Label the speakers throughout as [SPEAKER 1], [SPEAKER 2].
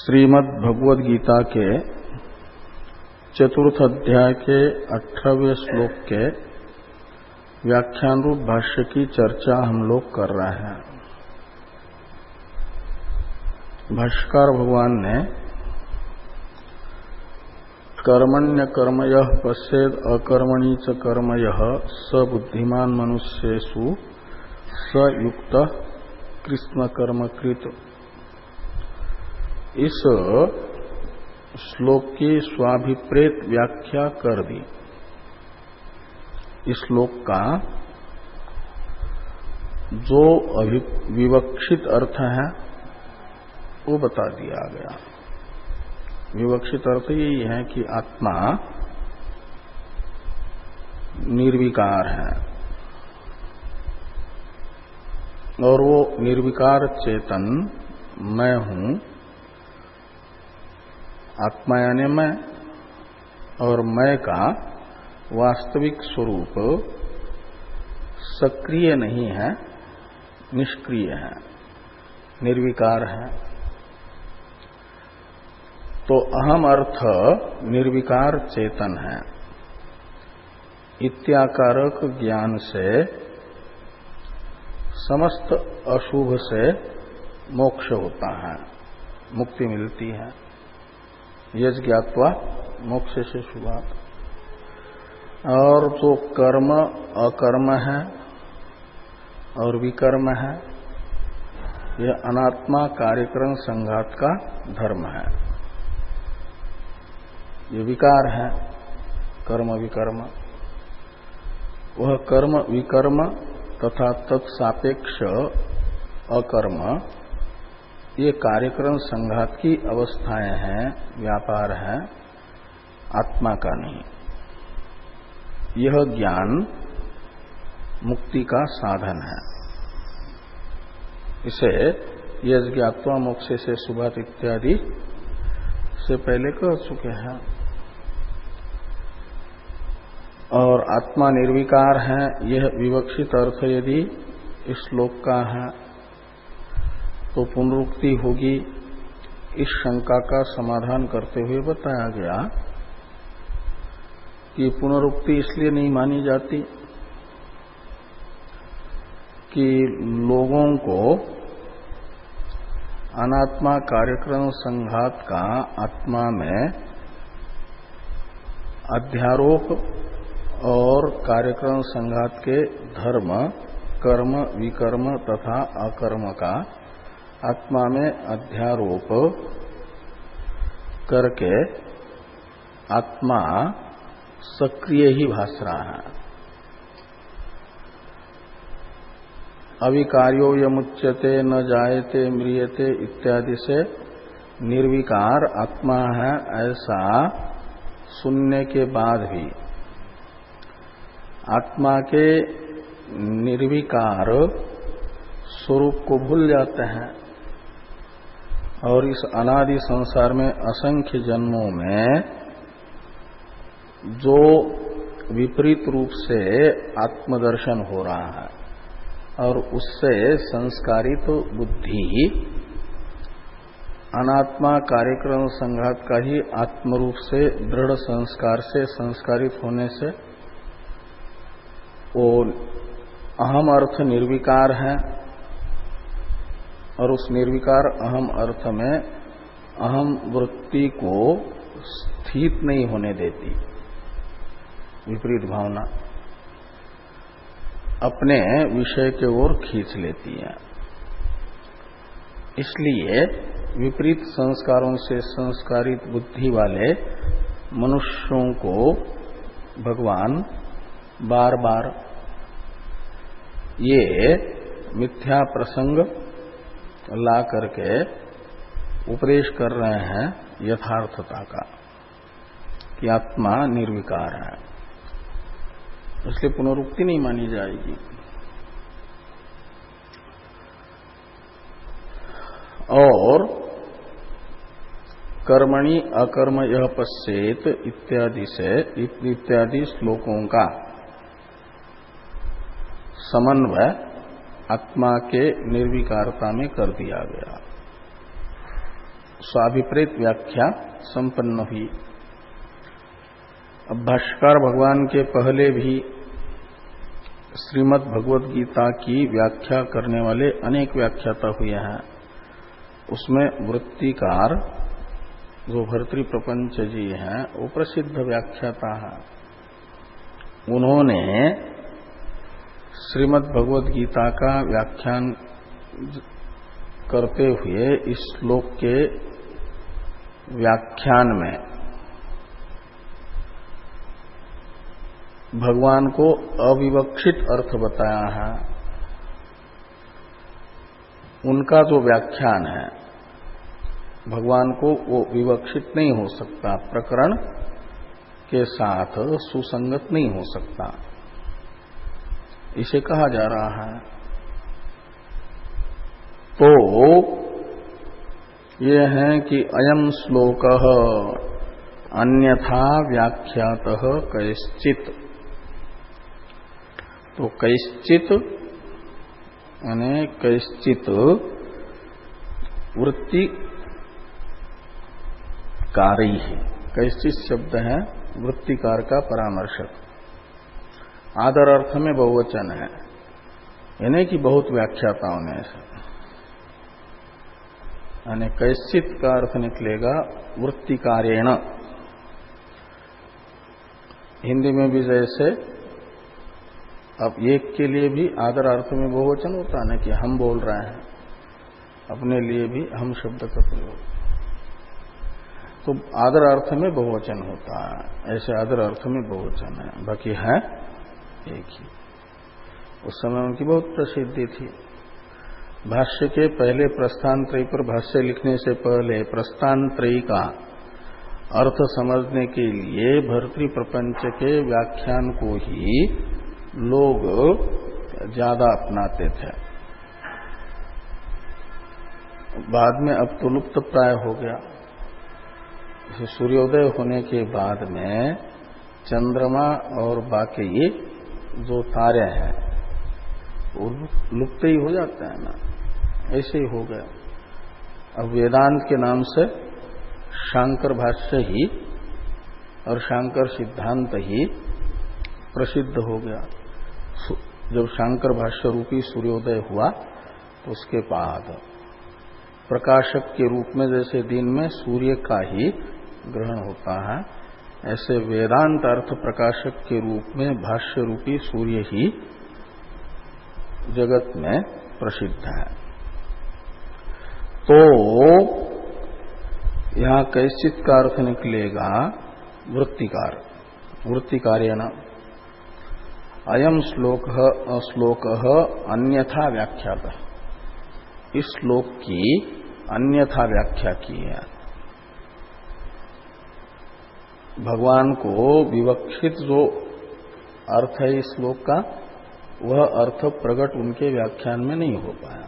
[SPEAKER 1] श्रीमद् भगवद गीता के चतुर्थ अध्याय के 18वें श्लोक के व्याख्यान रूप भाष्य की चर्चा हम लोग कर रहे हैं। भाष्यकार भगवान ने कर्मण्य कर्मयः पश्येद अकर्मणि च कर्मयः स बुद्धिमान मनुष्येषु स युक्तः कृष्ण कर्मकृत, इस श्लोक की स्वाभिप्रेत व्याख्या कर दी। इस श्लोक का जो विवक्षित अर्थ है वो बता दिया गया। विवक्षित अर्थ यही है कि आत्मा निर्विकार है और वो निर्विकार चेतन मैं हूं। आत्मा यानी मैं, और मैं का वास्तविक स्वरूप सक्रिय नहीं है, निष्क्रिय है, निर्विकार है। तो अहम अर्थ निर्विकार चेतन है। इत्याकारक ज्ञान से समस्त अशुभ से मोक्ष होता है, मुक्ति मिलती है। यज ज्ञात्वा मोक्ष से शुभात। और जो कर्म अकर्म है और विकर्म है, यह अनात्मा कार्यक्रम संघात का धर्म है। ये विकार है, कर्म विकर्म। वह कर्म विकर्म तथा तत्सापेक्ष अकर्म ये कार्यक्रम संघात की अवस्थाएं हैं, व्यापार है, आत्मा का नहीं। यह ज्ञान मुक्ति का साधन है। इसे यज ज्ञात्वा मोक्ष से शुभात इत्यादि से पहले कह चुके हैं। और आत्मा निर्विकार है, यह विवक्षित अर्थ यदि इस श्लोक का है तो पुनरुक्ति होगी। इस शंका का समाधान करते हुए बताया गया कि पुनरुक्ति इसलिए नहीं मानी जाती कि लोगों को अनात्मा कार्यक्रम संघात का आत्मा में अध्यारोप और कार्यक्रम संघात के धर्म, कर्म, विकर्म तथा अकर्म का आत्मा में अध्यारोप करके आत्मा सक्रिय ही भास रहा है। अविकार्यो यमुच्यते न जायते म्रियते इत्यादि से निर्विकार आत्मा है ऐसा सुनने के बाद भी आत्मा के निर्विकार स्वरूप को भूल जाते हैं और इस अनादि संसार में असंख्य जन्मों में जो विपरीत रूप से आत्मदर्शन हो रहा है और उससे संस्कारित बुद्धि अनात्मा कार्यक्रम संघात का ही आत्मरूप से दृढ़ संस्कार से संस्कारित होने से वो अहम अर्थ निर्विकार है और उस निर्विकार अहम अर्थ में अहम वृत्ति को स्थित नहीं होने देती। विपरीत भावना अपने विषय के ओर खींच लेती है। इसलिए विपरीत संस्कारों से संस्कारित बुद्धि वाले मनुष्यों को भगवान बार बार ये मिथ्या प्रसंग ला करके उपदेश कर रहे हैं यथार्थता का कि आत्मा निर्विकार है। इसलिए पुनरुक्ति नहीं मानी जाएगी। और कर्मणि अकर्म यह पश्चेत इत्यादि श्लोकों का समन्वय आत्मा के निर्विकारता में कर दिया गया। स्वाभिप्रेत व्याख्या संपन्न हुई। अब भाष्यकार भगवान के पहले भी श्रीमद् भगवद गीता की व्याख्या करने वाले अनेक व्याख्याता हुए हैं। उसमें वृत्तिकार जो भर्तृ प्रपंच जी हैं वो प्रसिद्ध व्याख्याता है। उन्होंने श्रीमद् भगवद गीता का व्याख्यान करते हुए इस श्लोक के व्याख्यान में भगवान को अविवक्षित अर्थ बताया है। उनका जो व्याख्यान है भगवान को वो विवक्षित नहीं हो सकता, प्रकरण के साथ सुसंगत नहीं हो सकता, इसे कहा जा रहा है। तो ये है कि अयम श्लोक अन्यथा व्याख्यातः कैश्चित्। तो कैश्चित् यानी कैश्चित् वृत्ति कारी है। कैश्चित् शब्द है वृत्तिकार का परामर्शक। आदर अर्थ में बहुवचन है, यानी कि बहुत व्याख्याताओं ने ऐसा, यानी कैश्चित् का अर्थ निकलेगा वृत्तिकारेण। हिंदी में भी जैसे अब एक के लिए भी आदर अर्थ में बहुवचन होता है ना, कि हम बोल रहे हैं, अपने लिए भी हम शब्द का प्रयोग, तो आदर अर्थ में बहुवचन होता है। ऐसे आदर अर्थ में बहुवचन है, बाकी है एक ही। उस समय उनकी बहुत प्रसिद्धि थी। भाष्य के पहले प्रस्थानत्रयी पर भाष्य लिखने से पहले प्रस्थानत्रयी का अर्थ समझने के लिए भर्तृ प्रपंच के व्याख्यान को ही लोग ज्यादा अपनाते थे। बाद में अब तो लुप्त प्राय हो गया। सूर्योदय होने के बाद में चंद्रमा और बाकी जो तारे हैं वो लुप्त ही हो जाते हैं ना, ऐसे ही हो गया। अब वेदांत के नाम से शांकर भाष्य ही और शांकर सिद्धांत ही प्रसिद्ध हो गया। जब शांकर भाष्य रूपी सूर्योदय हुआ तो उसके बाद प्रकाशक के रूप में जैसे दिन में सूर्य का ही ग्रहण होता है, ऐसे वेदांत अर्थ प्रकाशक के रूप में भाष्य रूपी सूर्य ही जगत में प्रसिद्ध है। तो यहां कैश्चित् का अर्थ निकलेगा वृत्तिकार, वृत्तिकार्यण। अयम श्लोक अन्यथा व्याख्यात। इस श्लोक की अन्यथा व्याख्या की है। भगवान को विवक्षित जो अर्थ है इस श्लोक का, वह अर्थ प्रकट उनके व्याख्यान में नहीं हो पाया।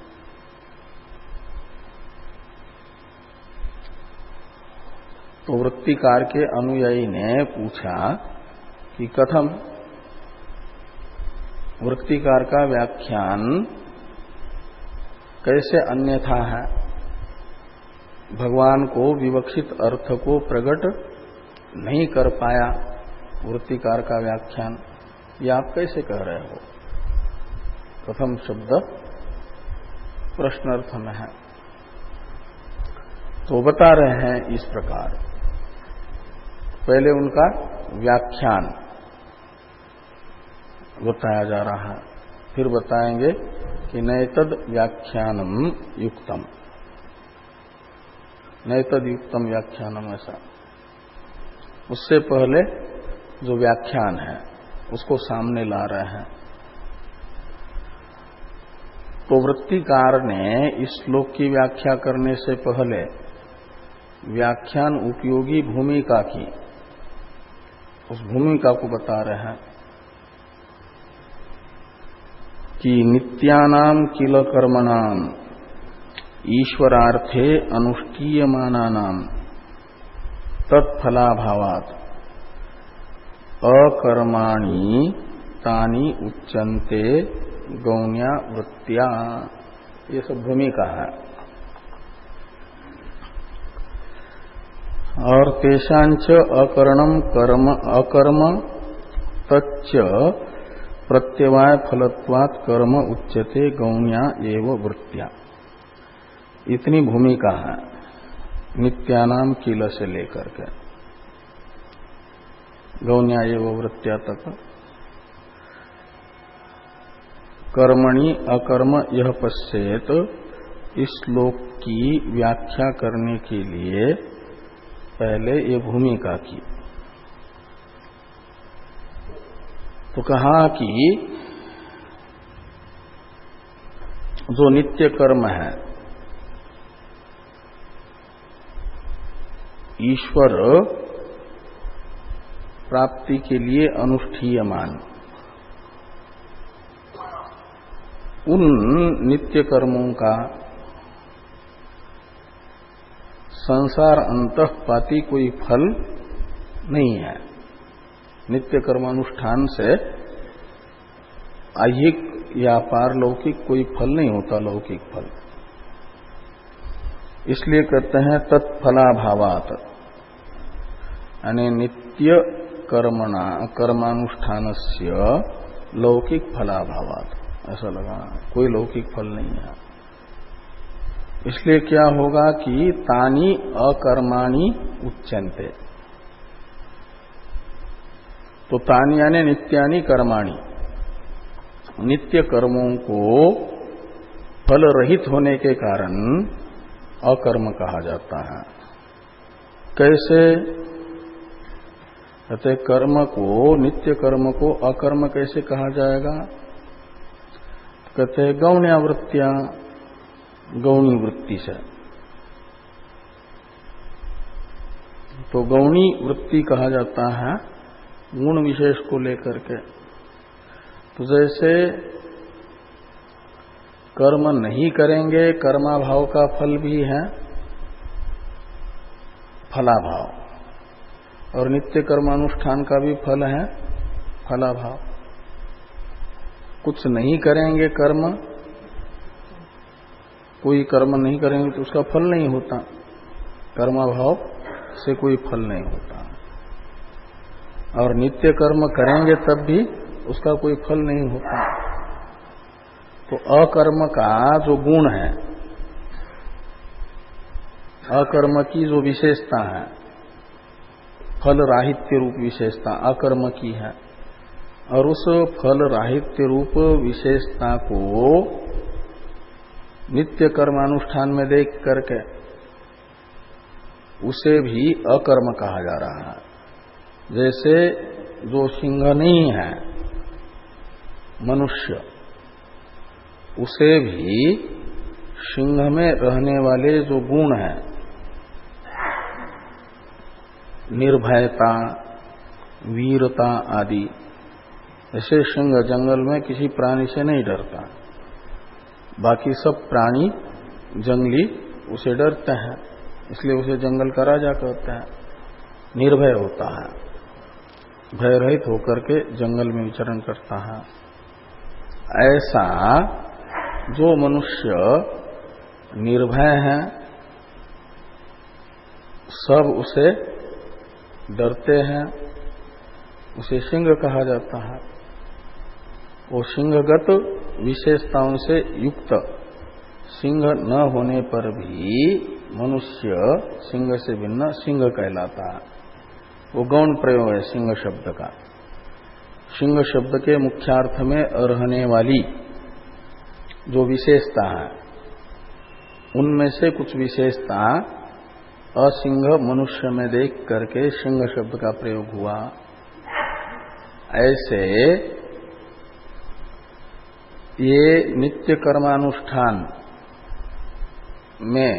[SPEAKER 1] तो वृत्तिकार के अनुयायी ने पूछा कि कथम, वृत्तिकार का व्याख्यान कैसे अन्यथा है, भगवान को विवक्षित अर्थ को प्रकट नहीं कर पाया वृत्तिकार का व्याख्यान, ये आप कैसे कह रहे हो? प्रथम शब्द प्रश्नार्थ में है। तो बता रहे हैं इस प्रकार। पहले उनका व्याख्यान बताया जा रहा है, फिर बताएंगे कि नैतद व्याख्यानम युक्तम, नैतद युक्तम व्याख्यानम, ऐसा। उससे पहले जो व्याख्यान है उसको सामने ला रहे हैं। तो वृत्तिकार ने इस श्लोक की व्याख्या करने से पहले व्याख्यान उपयोगी भूमिका की, उस भूमिका को बता रहे हैं कि नित्यानाम किल कर्मणाम ईश्वरार्थे अनुष्ठीयमानानाम तत्फलाभावात् अकर्माणि तानि उच्यन्ते गौण्या वृत्त्या। ये सब भूमिका है। और तेषांच अकरणम अकर्म तच्च प्रत्यवाय फलत्वात् कर्म उच्यते गौण्या एव वृत्त्या। इतनी भूमिका है नित्यानाम किल से लेकर के गौण्या एव वृत्त्या तक। कर्मणि अकर्म यह पश्चेत इस श्लोक की व्याख्या करने के लिए पहले ये भूमिका की। तो कहा कि जो नित्य कर्म है ईश्वर प्राप्ति के लिए अनुष्ठीयमान उन नित्य कर्मों का संसार अंतःपाती कोई फल नहीं है। नित्य कर्मानुष्ठान से ऐहिक या पारलौकिक कोई फल नहीं होता, लौकिक फल। इसलिए कहते हैं तत्फलाभावात्, यानी नित्य कर्मानुष्ठानस्य लौकिक फलाभावात्। ऐसा लगा कोई लौकिक फल नहीं है। इसलिए क्या होगा कि तानी अकर्माणि उच्यन्ते। तो तानी यानी नित्यानि कर्माणि, नित्य कर्मों को फल रहित होने के कारण अकर्म कहा जाता है। कैसे कहते कर्म को, नित्य कर्म को अकर्म कैसे कहा जाएगा? कहते हैं गौण्यावृत्तियां, गौणी वृत्ति से। तो गौणी वृत्ति कहा जाता है गुण विशेष को लेकर के। तो जैसे कर्म नहीं करेंगे, कर्माभाव का फल भी है फलाभाव, और नित्य कर्मानुष्ठान का भी फल है फलाभाव। कुछ नहीं करेंगे कर्म, कोई कर्म नहीं करेंगे तो उसका फल नहीं होता, कर्माभाव से कोई फल नहीं होता। और नित्य कर्म करेंगे तब भी उसका कोई फल नहीं होता। तो अकर्म का जो गुण है, अकर्म की जो विशेषता है, फल राहित्य रूप विशेषता अकर्म की है, और उस फल राहित्य रूप विशेषता को नित्य कर्मानुष्ठान में देख करके उसे भी अकर्म कहा जा रहा है। जैसे जो सिंह नहीं है मनुष्य, उसे भी सिंह में रहने वाले जो गुण हैं, निर्भयता, वीरता आदि, ऐसे सिंह जंगल में किसी प्राणी से नहीं डरता। बाकी सब प्राणी जंगली उसे डरते हैं, इसलिए उसे जंगल का राजा कहते हैं। निर्भय होता है, भय रहित होकर के जंगल में विचरण करता है। ऐसा जो मनुष्य निर्भय है, सब उसे डरते हैं, उसे सिंह कहा जाता है। वो सिंहगत विशेषताओं से युक्त सिंह न होने पर भी मनुष्य सिंह से भिन्न सिंह कहलाता है। वो गौण प्रयोग है सिंह शब्द का। सिंह शब्द के मुख्यार्थ में रहने वाली जो विशेषता है, उनमें से कुछ विशेषता असिंह मनुष्य में देख करके सिंह शब्द का प्रयोग हुआ। ऐसे ये नित्य कर्मानुष्ठान में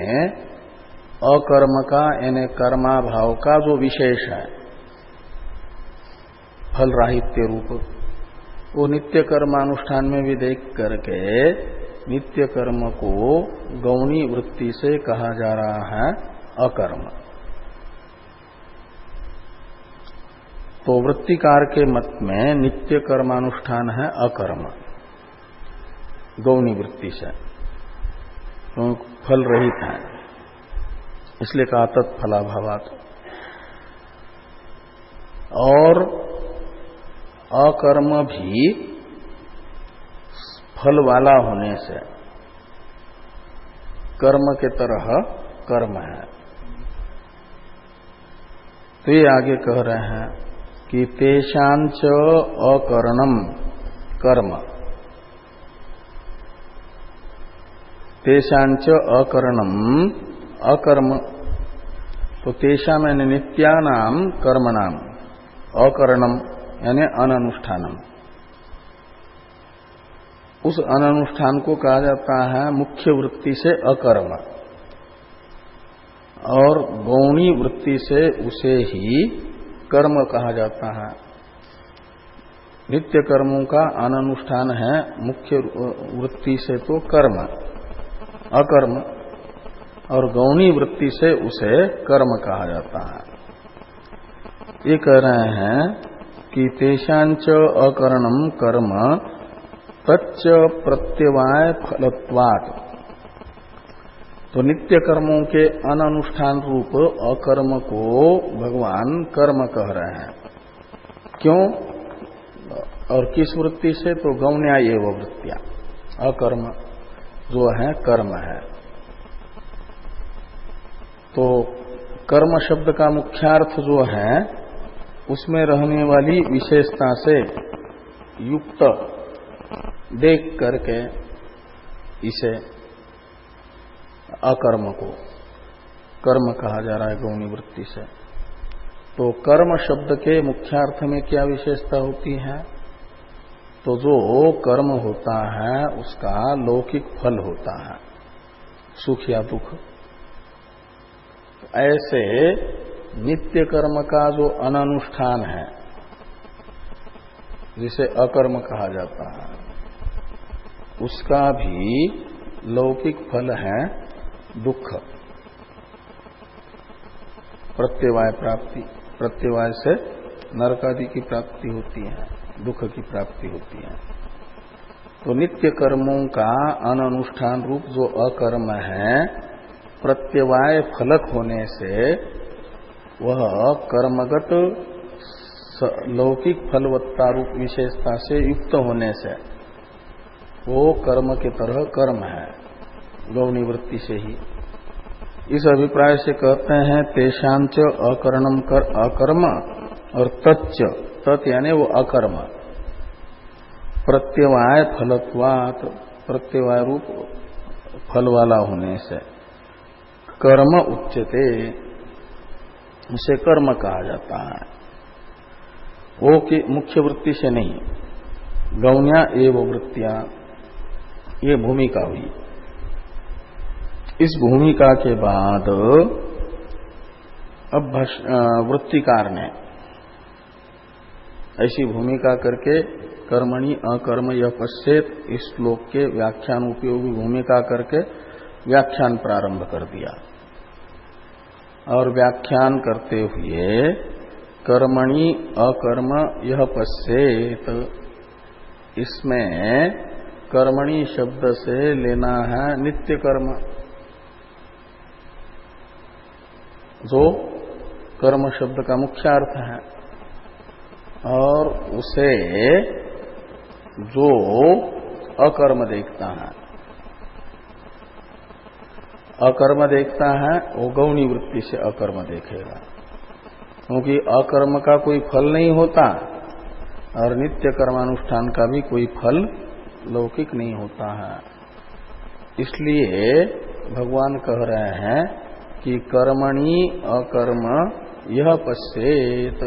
[SPEAKER 1] अकर्म का यानी कर्माभाव का जो विशेष है, फल राहित्य रूप, वो नित्य कर्मानुष्ठान में भी देख करके नित्य कर्म को गौणी वृत्ति से कहा जा रहा है अकर्म। तो वृत्तिकार के मत में नित्य कर्मानुष्ठान है अकर्म, गौणी वृत्ति से, तो फल रहित है, इसलिए कहा तत्फलाभावात्। और अकर्म भी फल वाला होने से कर्म के तरह कर्म है। तो ये आगे कह रहे हैं कि तेषांच अकरणम कर्म, तेषांच अकरणम अकर्म, तो तेषाम यानी नित्यानाम कर्मणाम, अकरणम यानी अननुष्ठानम, उस अननुष्ठान को कहा जाता है मुख्य वृत्ति से अकर्म, और गौणी वृत्ति से उसे ही कर्म कहा जाता है। नित्य कर्मों का अननुष्ठान है मुख्य वृत्ति से तो कर्म, अकर्म, और गौणी वृत्ति से उसे कर्म कहा जाता है। ये कह रहे हैं कि तेषांच अकरणम कर्म तच्च प्रत्यवाय फलत्वात्, तो नित्य कर्मों के अननुष्ठान रूप अकर्म को भगवान कर्म कह रहे हैं। क्यों और किस वृत्ति से? तो गौण्या एव वृत्तियां, अकर्म जो है कर्म है। तो कर्म शब्द का मुख्यार्थ जो है उसमें रहने वाली विशेषता से युक्त देख करके इसे अकर्म को कर्म कहा जा रहा है गौणी वृत्ति से। तो कर्म शब्द के मुख्यार्थ में क्या विशेषता होती है? तो जो कर्म होता है उसका लौकिक फल होता है, सुख या दुख। ऐसे नित्य कर्म का जो अननुष्ठान है जिसे अकर्म कहा जाता है, उसका भी लौकिक फल है दुख, प्रत्यवाय प्राप्ति। प्रत्यवाय से नरक आदि की प्राप्ति होती है, दुख की प्राप्ति होती है। तो नित्य कर्मों का अननुष्ठान रूप जो अकर्म है, प्रत्यवाय फलक होने से वह कर्मगत लौकिक फलवत्ता रूप विशेषता से युक्त होने से वो कर्म के तरह कर्म है, गौणी वृत्ति से ही। इस अभिप्राय से कहते हैं तेषांच अकरणम कर अकर्म, और तच्च, तत् यानी वो अकर्म, प्रत्यवाय फलत्वात्, प्रत्यवाय रूप फल वाला होने से कर्म उच्यते, उसे कर्म कहा जाता है। वो कि मुख्य वृत्ति से नहीं, गौण्या एवं वृत्तियां, ये भूमिका हुई। इस भूमिका के बाद अब वृत्तिकार ने ऐसी भूमिका करके कर्मणि अकर्म यह पश्चेत, इस श्लोक के व्याख्यान उपयोगी भूमिका करके व्याख्यान प्रारंभ कर दिया। और व्याख्यान करते हुए कर्मणि अकर्म यह पश्चेत, इसमें कर्मणि शब्द से लेना है नित्य कर्म, जो कर्म शब्द का मुख्य अर्थ है, और उसे जो अकर्म देखता है, अकर्म देखता है वो गौणी वृत्ति से अकर्म देखेगा, क्योंकि अकर्म का कोई फल नहीं होता और नित्य कर्मानुष्ठान का भी कोई फल लौकिक नहीं होता है। इसलिए भगवान कह रहे हैं कि कर्मणि अकर्म यह पश्चेत,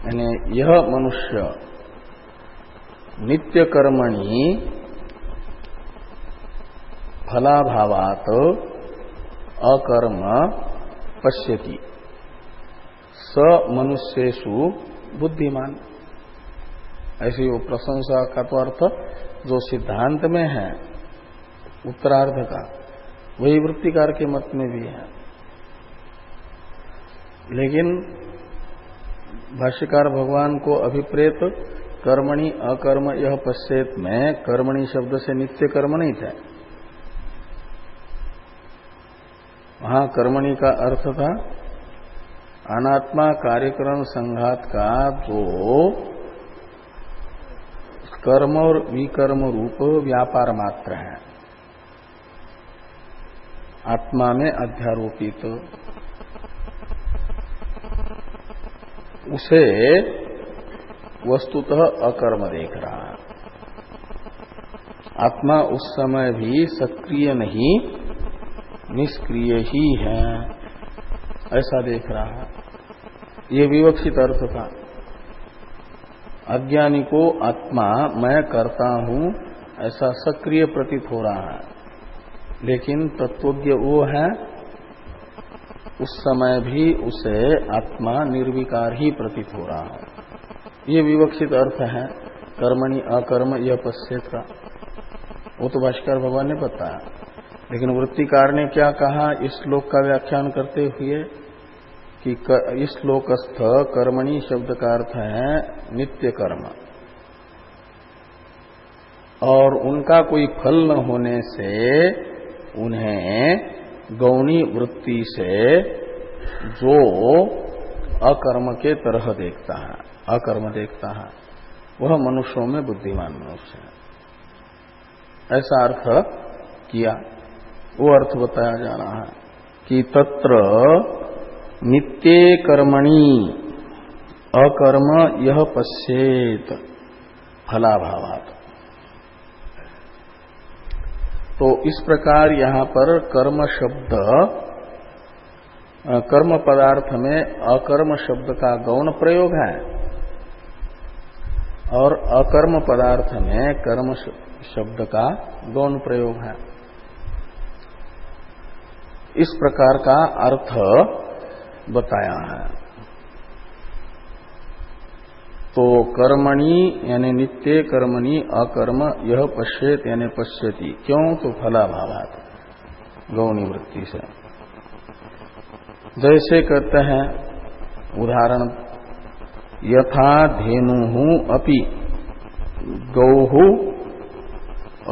[SPEAKER 1] यानी यह मनुष्य नित्य कर्मणि फलाभावात अकर्म पश्यति स मनुष्येषु बुद्धिमान। ऐसी वो प्रशंसा का तो अर्थ जो सिद्धांत में है उत्तरार्ध का, वही वृत्तिकार के मत में भी है। लेकिन भाष्यकार भगवान को अभिप्रेत कर्मणि अकर्म यह पश्चेत में कर्मणि शब्द से नित्य कर्म नहीं था, वहां कर्मणि का अर्थ था अनात्मा कार्यकरण संघात का जो कर्म और विकर्म रूप व्यापार मात्र है, आत्मा में अध्यारोपित, उसे वस्तुतः अकर्म देख रहा है। आत्मा उस समय भी सक्रिय नहीं, निष्क्रिय ही है, ऐसा देख रहा है। ये विवक्षित अर्थ था। अज्ञानी को आत्मा मैं करता हूं ऐसा सक्रिय प्रतीत हो रहा है, लेकिन तत्वज्ञ वो है, उस समय भी उसे आत्मा निर्विकार ही प्रतीत हो रहा है। ये विवक्षित अर्थ है कर्मणि अकर्म यह पश्चेत का। वो तो भाष्कर भगवान ने बताया, लेकिन वृत्तिकार ने क्या कहा इस श्लोक का व्याख्यान करते हुए कि इस श्लोकस्थ कर्मणि शब्द का अर्थ है नित्य कर्म, और उनका कोई फल न होने से उन्हें गौणी वृत्ति से जो अकर्म के तरह देखता है, अकर्म देखता है, वह मनुष्यों में बुद्धिमान मनुष्य है, ऐसा अर्थ किया। वो अर्थ बताया जा रहा है कि तत्र नित्ये कर्मणि अकर्म यह पश्येत फलाभावात्। तो इस प्रकार यहां पर कर्म शब्द, कर्म पदार्थ में अकर्म शब्द का गौण प्रयोग है और अकर्म पदार्थ में कर्म शब्द का गौण प्रयोग है। इस प्रकार का अर्थ बताया है। तो कर्मणि यानी नित्य कर्मणि अकर्म यह पश्येत यानी पश्यति, क्यों? तो फलाभावात्, गौणी वृत्ति से। जैसे कहते हैं उदाहरण, यथा धेनुः अपि गौः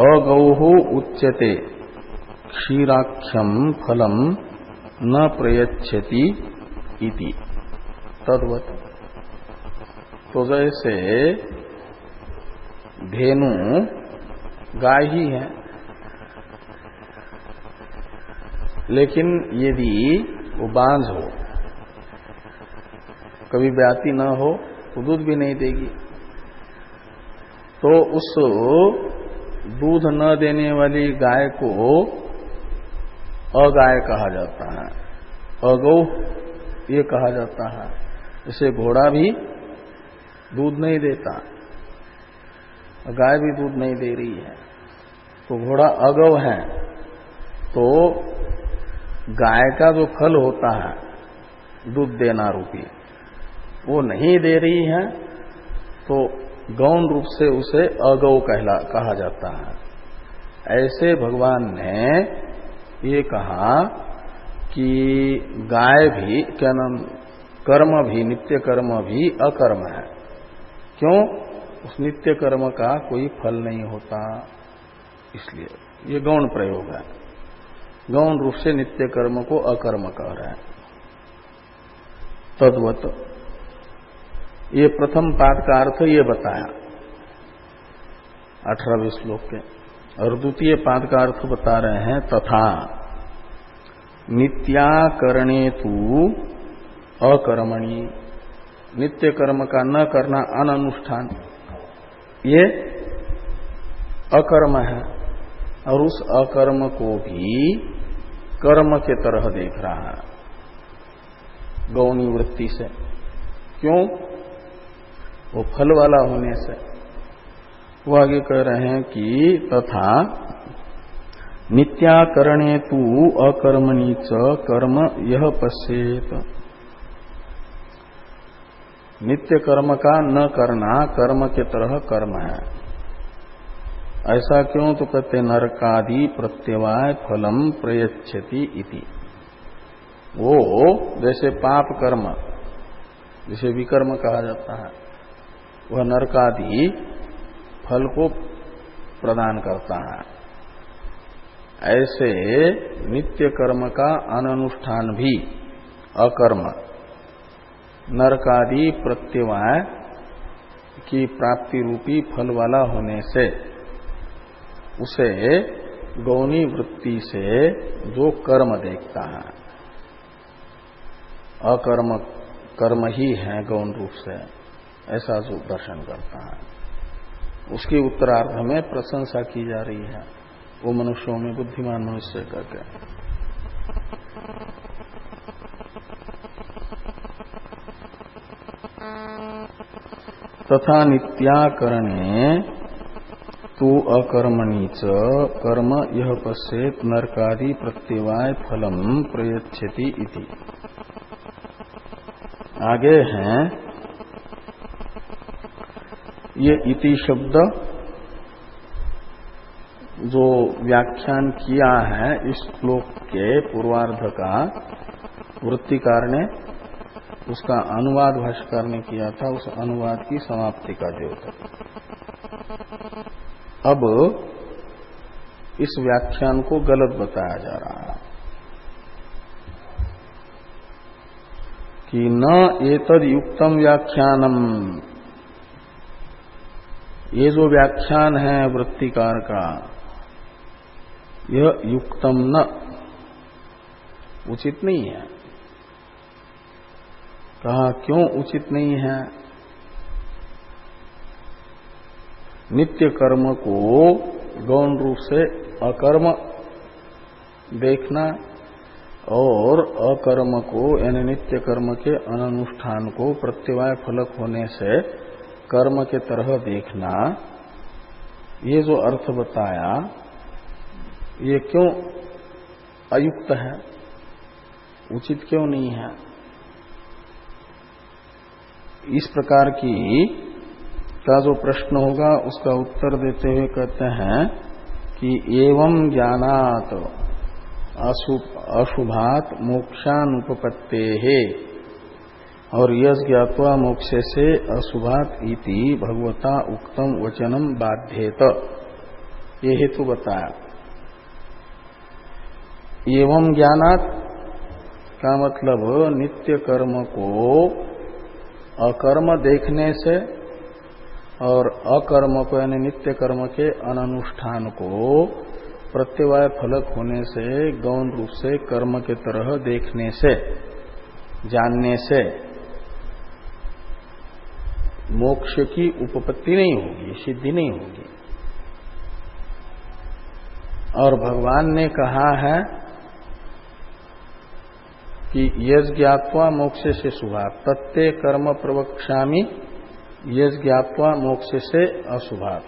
[SPEAKER 1] अगौः उच्यते क्षीराख्यम फलम न प्रयच्छति इति तद्वत्। तो जैसे धेनु गाय ही है, लेकिन यदि वो बांझ हो, कभी ब्याती न हो, तो दूध भी नहीं देगी। तो उस दूध न देने वाली गाय को अगाय कहा जाता है, अगौ ये कहा जाता है। जैसे घोड़ा भी दूध नहीं देता, गाय भी दूध नहीं दे रही है, तो घोड़ा अगौ है। तो गाय का जो फल होता है दूध देना रूपी, वो नहीं दे रही है, तो गौण रूप से उसे अगौ कहा जाता है। ऐसे भगवान ने ये कहा कि गाय भी, क्या नाम, कर्म भी, नित्य कर्म भी अकर्म है। क्यों? उस नित्य कर्म का कोई फल नहीं होता, इसलिए ये गौण प्रयोग है। गौण रूप से नित्य कर्म को अकर्म कह रहे हैं। तद्वत ये प्रथम पाद का अर्थ ये बताया 18वें श्लोक के, और द्वितीय पाद का अर्थ बता रहे हैं तथा नित्याकरणे तु अकर्मणि, नित्य कर्म का न करना, अननुष्ठान, ये अकर्म है, और उस अकर्म को भी कर्म के तरह देख रहा है गौणी वृत्ति से। क्यों? वो फल वाला होने से। वो आगे कह रहे हैं कि तथा नित्याकरणे तु अकर्मणि च कर्म यह पश्येत। नित्य कर्म का न करना कर्म के तरह कर्म है। ऐसा क्यों? तो कहते नरकादि प्रत्यवाय फलम प्रयच्छति इति। वो जैसे पाप कर्म, जिसे विकर्म कहा जाता है, वह नरकादि फल को प्रदान करता है। ऐसे नित्य कर्म का अननुष्ठान भी अकर्म नरकादि प्रत्यवाय की प्राप्ति रूपी फल वाला होने से उसे गौणी वृत्ति से जो कर्म देखता है, अकर्म कर्म ही है गौण रूप से, ऐसा जो दर्शन करता है, उसकी उत्तरार्ध में प्रशंसा की जा रही है। वो मनुष्यों में बुद्धिमान मनुष्य कहते हैं। तथा नित्याकरणे तु अकर्मणि च कर्म यह पश्येत नरकादि प्रत्यवाय फलम प्रयच्छति इति। आगे हैं ये इति शब्द जो व्याख्यान किया है इस श्लोक के पूर्वार्ध का वृत्तिकार ने, उसका अनुवाद भाष्यकार ने किया था, उस अनुवाद की समाप्ति का द्योतक। अब इस व्याख्यान को गलत बताया जा रहा है कि न एतद युक्तम व्याख्यानम, ये जो व्याख्यान है वृत्तिकार का यह युक्तम न, उचित नहीं है। कहा क्यों उचित नहीं है? नित्य कर्म को गौण रूप से अकर्म देखना और अकर्म को यानी नित्य कर्म के अनुष्ठान को प्रत्यवाय फलक होने से कर्म के तरह देखना, ये जो अर्थ बताया ये क्यों अयुक्त है, उचित क्यों नहीं है? इस प्रकार की का जो प्रश्न होगा उसका उत्तर देते हुए कहते हैं कि एवं ज्ञानात् अशुभात मोक्षानुपपत्तेः, और यस ज्ञात्वा मोक्षे से अशुभात इति भगवता उक्तम वचनम बाध्येत, ये हेतु बताया। एवं ज्ञानात् का मतलब नित्य कर्म को अकर्म देखने से और अकर्म को यानी नित्य कर्म के अनुष्ठान को प्रत्यवाय फलक होने से गौण रूप से कर्म के तरह देखने से, जानने से मोक्ष की उपपत्ति नहीं होगी, सिद्धि नहीं होगी। और भगवान ने कहा है कि यज ज्ञात्वा मोक्ष से शुभात तत्ते कर्म प्रवक्ष्यामि यज ज्ञात्वा मोक्ष से अशुभात।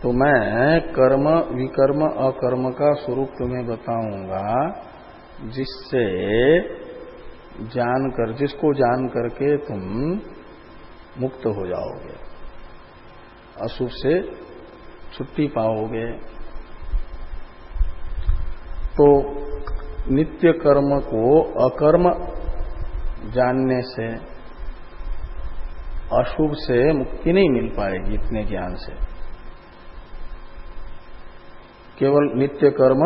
[SPEAKER 1] तो मैं कर्म विकर्म अकर्म का स्वरूप तुम्हें बताऊंगा जिससे जानकर, जिसको जान करके तुम मुक्त हो जाओगे, अशुभ से छुट्टी पाओगे। तो नित्य कर्म को अकर्म जानने से अशुभ से मुक्ति नहीं मिल पाएगी इतने ज्ञान से। केवल नित्य कर्म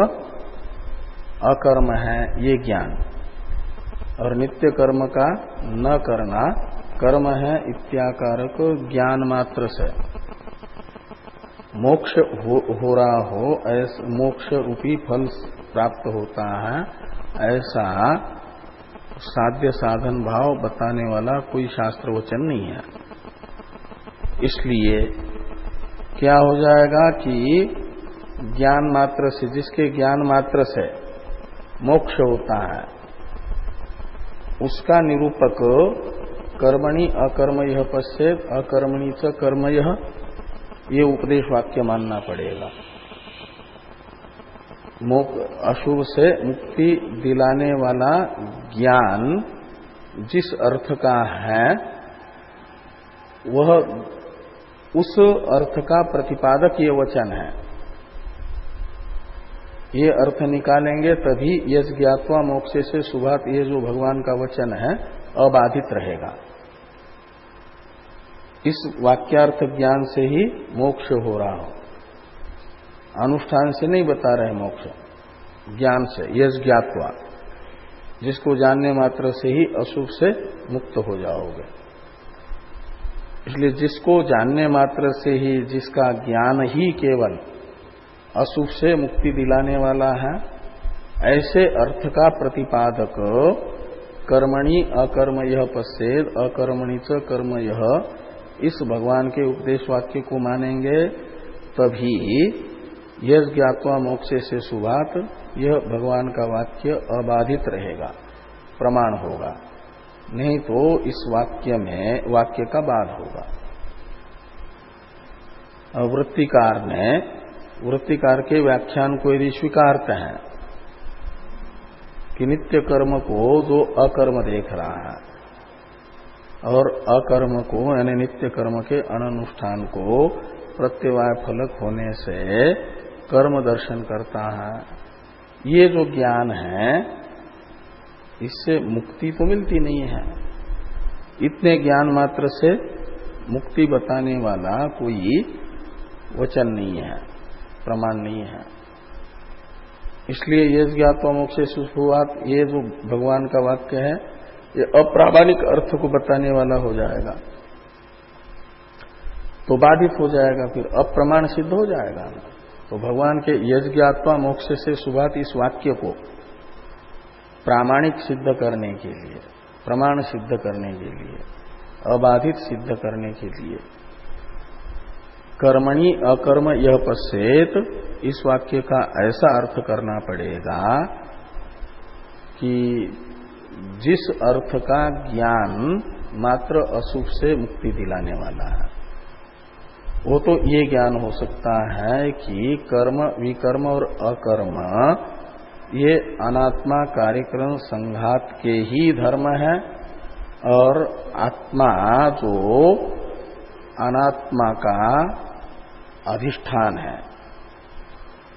[SPEAKER 1] अकर्म है ये ज्ञान, और नित्य कर्म का न करना कर्म है इत्याकारक ज्ञान मात्र से मोक्ष हो रहा हो, ऐसा मोक्ष रूपी फल प्राप्त होता है, ऐसा साध्य साधन भाव बताने वाला कोई शास्त्र वचन नहीं है। इसलिए क्या हो जाएगा कि ज्ञान मात्र से, जिसके ज्ञान मात्र से मोक्ष होता है, उसका निरूपक कर्मणि अकर्म यह पश्चेत अकर्मणि च कर्म यह, ये उपदेश वाक्य मानना पड़ेगा। अशुभ से मुक्ति दिलाने वाला ज्ञान जिस अर्थ का है वह उस अर्थ का प्रतिपादक ये वचन है। ये अर्थ निकालेंगे तभी यज ज्ञात्वा मोक्ष से शुभात, ये जो भगवान का वचन है अबाधित रहेगा। इस वाक्यार्थ ज्ञान से ही मोक्ष हो रहा हो, अनुष्ठान से नहीं बता रहे मोक्ष, ज्ञान से, यज ज्ञात्वा। जिसको जानने मात्र से ही अशुभ से मुक्त हो जाओगे। इसलिए जिसको जानने मात्र से ही, जिसका ज्ञान ही केवल अशुभ से मुक्ति दिलाने वाला है, ऐसे अर्थ का प्रतिपादक कर्मणि अकर्म यह पश्चेद अकर्मणि च कर्म यह, इस भगवान के उपदेश वाक्य को मानेंगे तभी यज्ञ ज्ञात्वा मोक्षे से शुभात, यह भगवान का वाक्य अबाधित रहेगा, प्रमाण होगा। नहीं तो इस वाक्य में वाक्य का बाध होगा। वृत्तिकार के व्याख्यान को यदि स्वीकारते हैं कि नित्य कर्म को जो अकर्म देख रहा है और अकर्म को यानी नित्य कर्म के अनुष्ठान को प्रत्यवाय फलक होने से कर्म दर्शन करता है, ये जो ज्ञान है इससे मुक्ति तो मिलती नहीं है। इतने ज्ञान मात्र से मुक्ति बताने वाला कोई वचन नहीं है, प्रमाण नहीं है। इसलिए ये ज्ञात्वा मोक्षे शुभात, ये जो भगवान का वाक्य है ये अप्रामाणिक अर्थ को बताने वाला हो जाएगा, तो बाधित हो जाएगा, फिर अप्रमाण सिद्ध हो जाएगा। तो भगवान के यज्ञात्वा मोक्ष से शुभात इस वाक्य को प्रामाणिक सिद्ध करने के लिए, प्रमाण सिद्ध करने के लिए, अबाधित सिद्ध करने के लिए कर्मणि अकर्म यह पश्चेत, इस वाक्य का ऐसा अर्थ करना पड़ेगा कि जिस अर्थ का ज्ञान मात्र अशुभ से मुक्ति दिलाने वाला है, वो तो ये ज्ञान हो सकता है कि कर्म विकर्म और अकर्म ये अनात्मा कार्यक्रम संघात के ही धर्म है, और आत्मा जो अनात्मा का अधिष्ठान है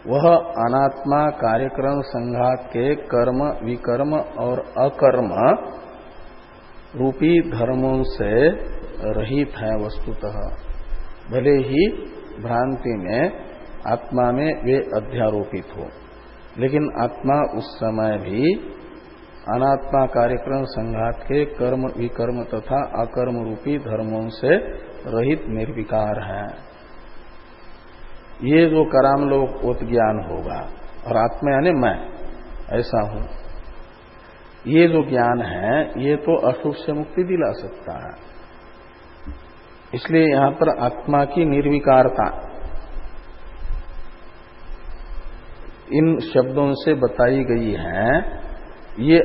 [SPEAKER 1] वह अनात्मा कार्यक्रम संघात के कर्म विकर्म और अकर्म रूपी धर्मों से रहित है वस्तुतः। भले ही भ्रांति में आत्मा में वे अध्यारोपित हो, लेकिन आत्मा उस समय भी अनात्मा कार्यक्रम संघात के कर्म विकर्म तथा अकर्म रूपी धर्मों से रहित निर्विकार है। ये जो करामलोक ज्ञान होगा, और आत्मा यानी मैं ऐसा हूं, ये जो ज्ञान है ये तो अशुभ से मुक्ति दिला सकता है। इसलिए यहां पर आत्मा की निर्विकारता इन शब्दों से बताई गई है। ये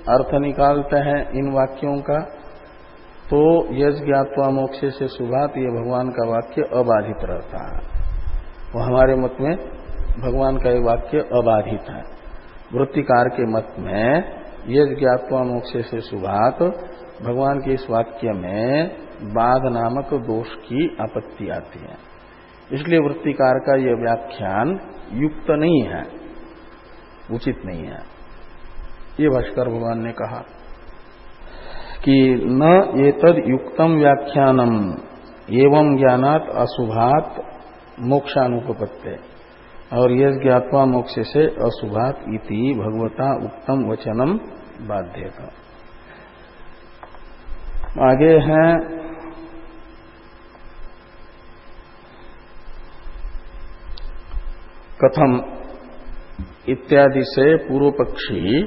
[SPEAKER 1] अर्थ निकालते हैं इन वाक्यों का, तो यज्ञ ज्ञात्वा मोक्षे से शुभात, ये भगवान का वाक्य अबाधित रहता है। वो हमारे मत में भगवान का ये वाक्य अबाधित है। वृत्तिकार के मत में यज्ञ ज्ञात्वा मोक्षे से शुभात, भगवान के इस वाक्य में बाध नामक दोष की आपत्ति आती है। इसलिए वृत्तिकार का यह व्याख्यान युक्त नहीं है, उचित नहीं है। ये भाष्कर भगवान ने कहा कि न एतद युक्तम व्याख्यानम एवं ज्ञानात अशुभात मोक्षानुपपत्ते, और यज्ञ ज्ञात्वा मोक्ष से अशुभात इति भगवता उक्तम वचनम बाध्यता। आगे हैं कथम इत्यादि से पूर्व पक्षी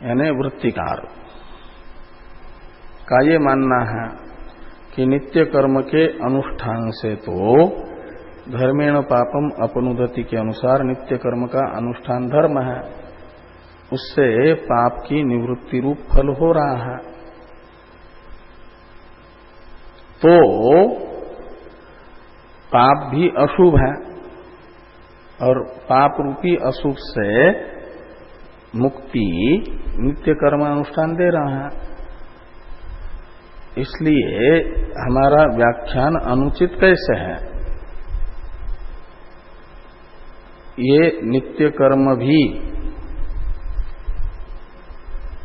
[SPEAKER 1] यानी वृत्तिकार का ये मानना है कि नित्य कर्म के अनुष्ठान से तो धर्मेण पापम अपनुदति के अनुसार नित्य कर्म का अनुष्ठान धर्म है, उससे पाप की निवृत्ति रूप फल हो रहा है। तो पाप भी अशुभ है और पाप रूपी अशुभ से मुक्ति नित्य कर्मानुष्ठान दे रहा है। इसलिए हमारा व्याख्यान अनुचित कैसे है? ये नित्य कर्म भी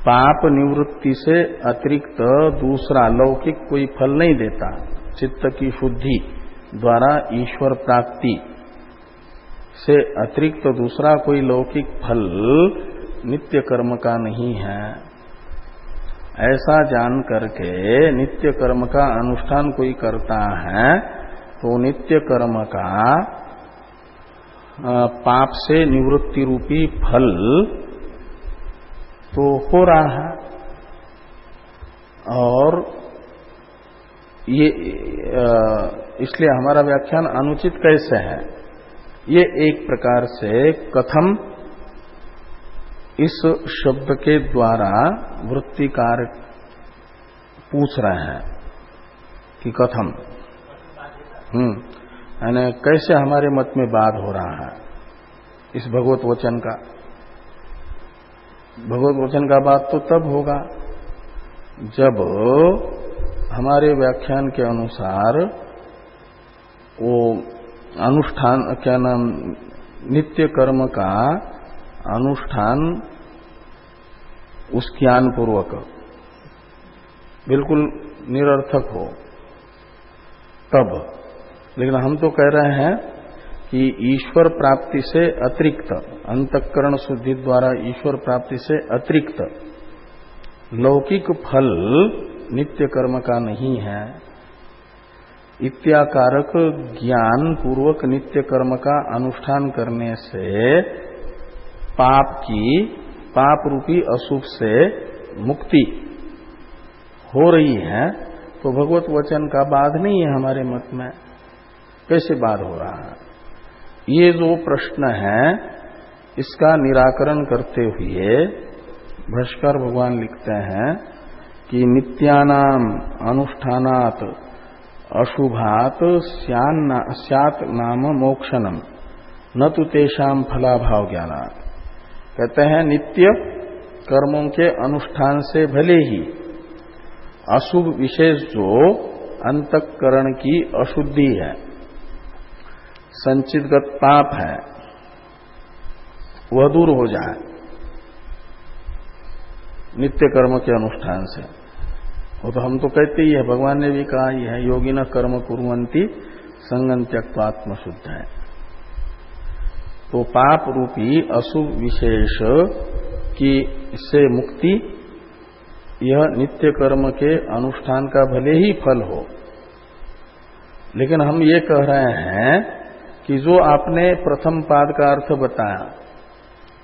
[SPEAKER 1] पाप निवृत्ति से अतिरिक्त दूसरा लौकिक कोई फल नहीं देता। चित्त की शुद्धि द्वारा ईश्वर प्राप्ति से अतिरिक्त दूसरा कोई लौकिक फल नित्य कर्म का नहीं है। ऐसा जान करके नित्य कर्म का अनुष्ठान कोई करता है तो नित्य कर्म का पाप से निवृत्ति रूपी फल तो हो रहा है। और ये इसलिए हमारा व्याख्यान अनुचित कैसे है, ये एक प्रकार से कथम इस शब्द के द्वारा वृत्तिकार पूछ रहे हैं कि कथम यानी कैसे हमारे मत में वाद हो रहा है इस भगवत वचन का। भगवत वचन का बात तो तब होगा जब हमारे व्याख्यान के अनुसार वो अनुष्ठान क्या नाम नित्य कर्म का अनुष्ठान उस ज्ञान पूर्वक बिल्कुल निरर्थक हो तब। लेकिन हम तो कह रहे हैं कि ईश्वर प्राप्ति से अतिरिक्त, अंतःकरण शुद्धि द्वारा ईश्वर प्राप्ति से अतिरिक्त लौकिक फल नित्य कर्म का नहीं है। इत्याकारक ज्ञान पूर्वक नित्य कर्म का अनुष्ठान करने से पाप रूपी अशुभ से मुक्ति हो रही है, तो भगवत वचन का बाध नहीं है हमारे मत में। कैसे बाध हो रहा है? ये जो प्रश्न है इसका निराकरण करते हुए भाष्कर भगवान लिखते हैं कि नित्यानाम अनुष्ठानात् अशुभात स्यात् नाम मोक्षणम न तो तेषाम फलाभाव ज्ञानात्। कहते हैं नित्य कर्मों के अनुष्ठान से भले ही अशुभ विशेष जो अंतःकरण की अशुद्धि है, संचितगत पाप है, वह दूर हो जाए नित्य कर्म के अनुष्ठान से। वो तो हम तो कहते ही है, भगवान ने भी कहा ही है योगिनः कर्म कुर्वन्ति संगं त्यक्त्वा आत्मशुद्ध है। तो पाप रूपी अशुभ विशेष की से मुक्ति यह नित्य कर्म के अनुष्ठान का भले ही फल हो, लेकिन हम ये कह रहे हैं कि जो आपने प्रथम पाद का अर्थ बताया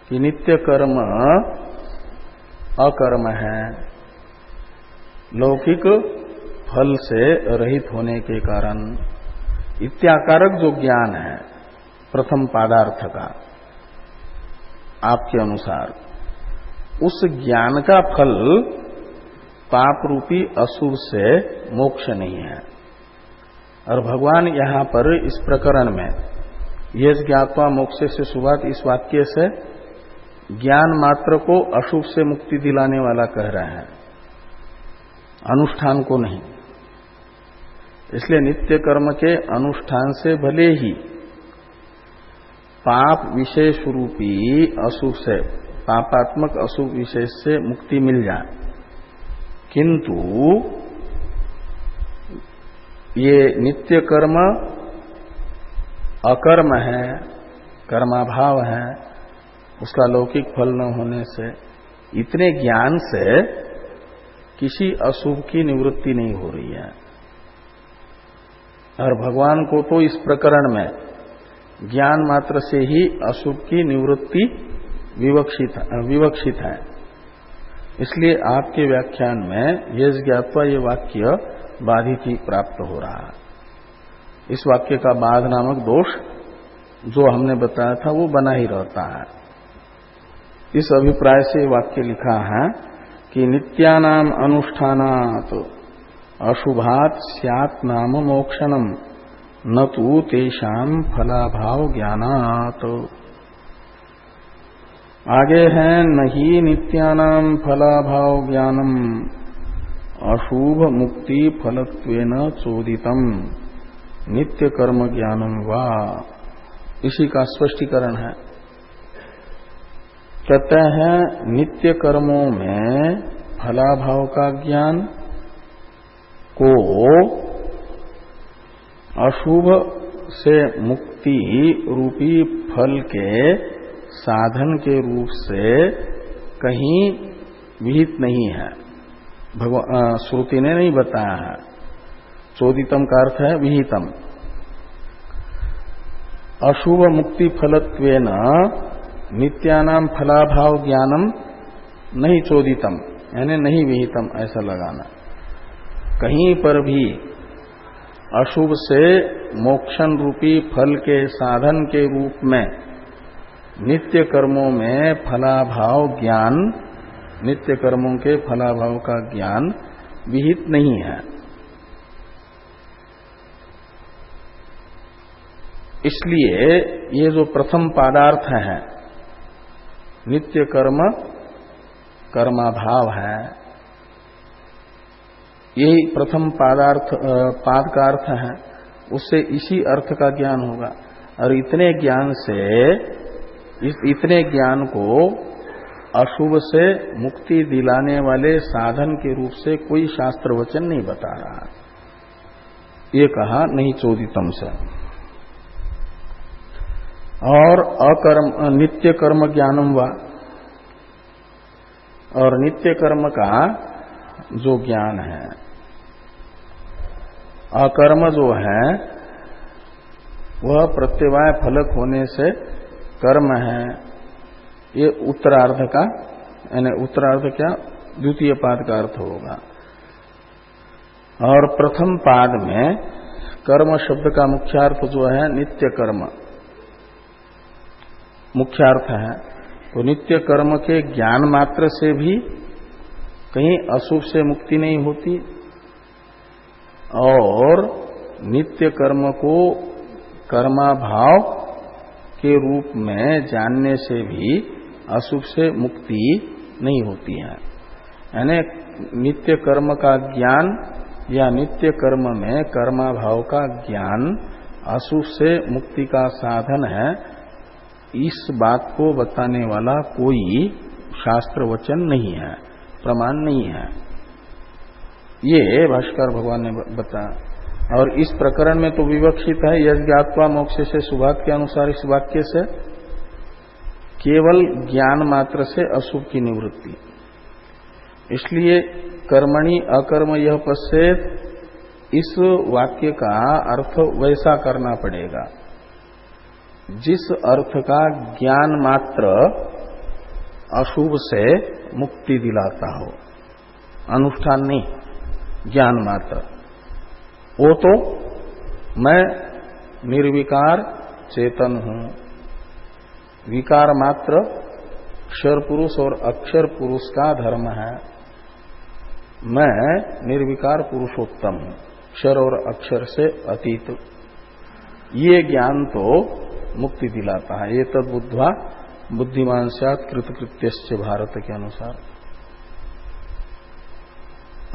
[SPEAKER 1] कि नित्य कर्म अकर्म है, लौकिक फल से रहित होने के कारण, इत्याकारक जो ज्ञान है प्रथम पादार्थ का आपके अनुसार, उस ज्ञान का फल पाप रूपी अशुभ से मोक्ष नहीं है। और भगवान यहां पर इस प्रकरण में ये ज्ञात्वा मोक्ष से शुरुआत इस वाक्य से ज्ञान मात्र को अशुभ से मुक्ति दिलाने वाला कह रहे हैं, अनुष्ठान को नहीं। इसलिए नित्य कर्म के अनुष्ठान से भले ही पाप विशेष रूपी अशुभ से, पापात्मक अशुभ विशेष से मुक्ति मिल जाए, किंतु ये नित्य कर्म अकर्म है, कर्माभाव है, उसका लौकिक फल न होने से, इतने ज्ञान से किसी अशुभ की निवृत्ति नहीं हो रही है। और भगवान को तो इस प्रकरण में ज्ञान मात्र से ही अशुभ की निवृत्ति विवक्षित है। इसलिए आपके व्याख्यान में यह ज्ञात्वा ये वाक्य बाधित ही प्राप्त हो रहा है। इस वाक्य का बाध नामक दोष जो हमने बताया था वो बना ही रहता है। इस अभिप्राय से वाक्य लिखा है कि नित्यानाम अनुष्ठानात् अशुभात् स्यात् नाम मोक्षणम न तु तेषाम फलाभाव ज्ञानात्। आगे है नहीं नित्यानाम फलाभाव ज्ञानम अशुभ मुक्ति फलत्वेन चोदितम नित्य कर्म ज्ञानम वा। इसी का स्पष्टीकरण है। कहते हैं नित्य कर्मों में फलाभाव का ज्ञान को अशुभ से मुक्ति रूपी फल के साधन के रूप से कहीं विहित नहीं है, श्रुति ने नहीं बताया है। चोदितम का अर्थ है विहितम। अशुभ मुक्ति फलत्वेन नित्यानाम फलाभाव ज्ञानम नहीं चोदितम, यानी नहीं विहितम, ऐसा लगाना। कहीं पर भी अशुभ से मोक्षण रूपी फल के साधन के रूप में नित्य कर्मों में फलाभाव ज्ञान, नित्य कर्मों के फलाभाव का ज्ञान विहित नहीं है। इसलिए ये जो प्रथम पादार्थ है नित्य कर्म कर्माभाव है, यही प्रथम पाद का अर्थ है। उससे इसी अर्थ का ज्ञान होगा। और इतने ज्ञान से, इतने ज्ञान को अशुभ से मुक्ति दिलाने वाले साधन के रूप से कोई शास्त्र वचन नहीं बता रहा। ये कहा नहीं चोदितम से। और नित्य कर्म ज्ञानम वा, और नित्य कर्म का जो ज्ञान है, अकर्म जो है वह प्रत्यवाय फलक होने से कर्म है। ये उत्तरार्ध का, यानी उत्तरार्ध क्या, द्वितीय पाद का अर्थ होगा। और प्रथम पाद में कर्म शब्द का मुख्यार्थ जो है नित्य कर्म मुख्यार्थ है। तो नित्य कर्म के ज्ञान मात्र से भी कहीं अशुभ से मुक्ति नहीं होती, और नित्य कर्म को कर्माभाव के रूप में जानने से भी अशुभ से मुक्ति नहीं होती है। यानी नित्य कर्म का ज्ञान या नित्य कर्म में कर्माभाव का ज्ञान अशुभ से मुक्ति का साधन है, इस बात को बताने वाला कोई शास्त्र वचन नहीं है, प्रमाण नहीं है। ये भाष्कर भगवान ने बताया। और इस प्रकरण में तो विवक्षित है यज्ञात्वा मोक्ष से सुभात के अनुसार इस वाक्य से केवल ज्ञान मात्र से अशुभ की निवृत्ति। इसलिए कर्मणि अकर्म यह पश्चेत, इस वाक्य का अर्थ वैसा करना पड़ेगा जिस अर्थ का ज्ञान मात्र अशुभ से मुक्ति दिलाता हो, अनुष्ठान नहीं, ज्ञान मात्र। वो तो मैं निर्विकार चेतन हूं, विकार मात्र क्षर पुरुष और अक्षर पुरुष का धर्म है। मैं निर्विकार पुरुषोत्तम हूं, क्षर और अक्षर से अतीत। ये ज्ञान तो मुक्ति दिलाता है। ये तद बुद्ध्वा बुद्धिमान स्यात् कृतकृत्यश्च भारत के अनुसार।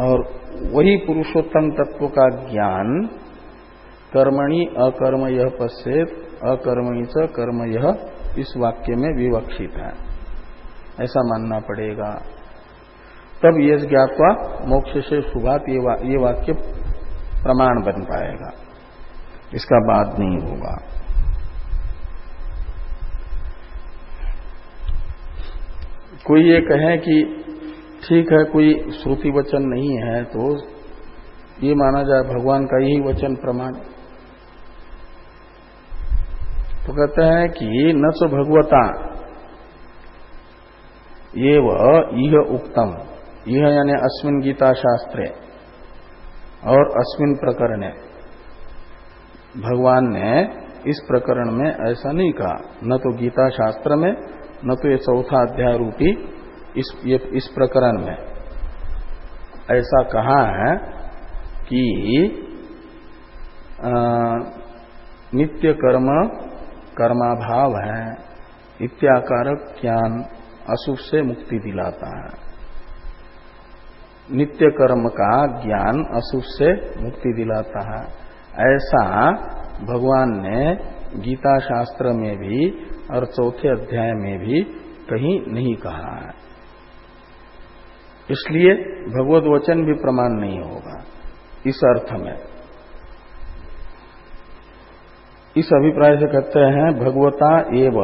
[SPEAKER 1] और वही पुरुषोत्तम तत्व का ज्ञान कर्मणि अकर्म यह पश्चेत अकर्मणि च कर्म यह, इस वाक्य में विवक्षित है, ऐसा मानना पड़ेगा। तब ये ज्ञात्वा मोक्ष से शुभात ये वाक्य प्रमाण बन पाएगा, इसका बाद नहीं होगा। कोई ये कहे कि ठीक है कोई श्रुति वचन नहीं है तो ये माना जाए भगवान का यही वचन प्रमाण। तो कहते हैं कि न च भगवता एव इह उक्तम, यह यानी अस्मिन् गीता शास्त्रे और अस्मिन् प्रकरणे, भगवान ने इस प्रकरण में ऐसा नहीं कहा, न तो गीता शास्त्र में न तो ये चौथा अध्याय रूपी इस प्रकरण में ऐसा कहा है कि नित्य कर्म कर्माभाव है, इत्याकारक ज्ञान अशुभ से मुक्ति दिलाता है। नित्य कर्म का ज्ञान अशुभ से मुक्ति दिलाता है, ऐसा भगवान ने गीता शास्त्र में भी और चौथे अध्याय में भी कहीं नहीं कहा है। इसलिए भगवत वचन भी प्रमाण नहीं होगा इस अर्थ में। इस अभिप्राय से कहते हैं भगवता एव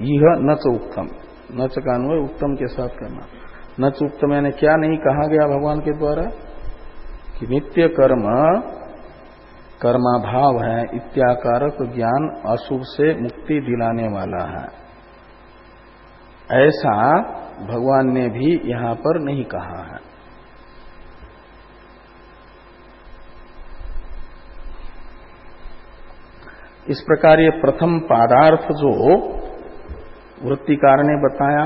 [SPEAKER 1] यह न च उक्तम, नच का अन्वय उत्तम के साथ करना। नच उत्तम यानी क्या नहीं कहा गया भगवान के द्वारा कि नित्य कर्म कर्माभाव है, इत्याकारक ज्ञान अशुभ से मुक्ति दिलाने वाला है, ऐसा भगवान ने भी यहां पर नहीं कहा है। इस प्रकार ये प्रथम पादार्थ जो वृत्तिकार ने बताया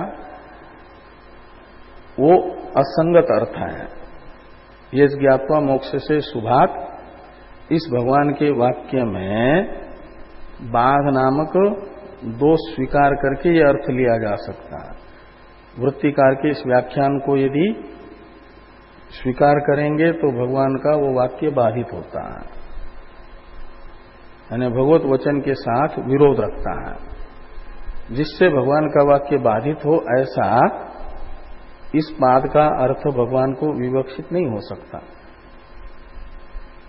[SPEAKER 1] वो असंगत अर्थ है। ये ज्ञात्वा मोक्ष से शुभात, इस भगवान के वाक्य में बाघ नामक दोष स्वीकार करके ये अर्थ लिया जा सकता है। वृत्तिकार के इस व्याख्यान को यदि स्वीकार करेंगे तो भगवान का वो वाक्य बाधित होता है, यानी भगवत वचन के साथ विरोध रखता है। जिससे भगवान का वाक्य बाधित हो, ऐसा इस बात का अर्थ भगवान को विवक्षित नहीं हो सकता।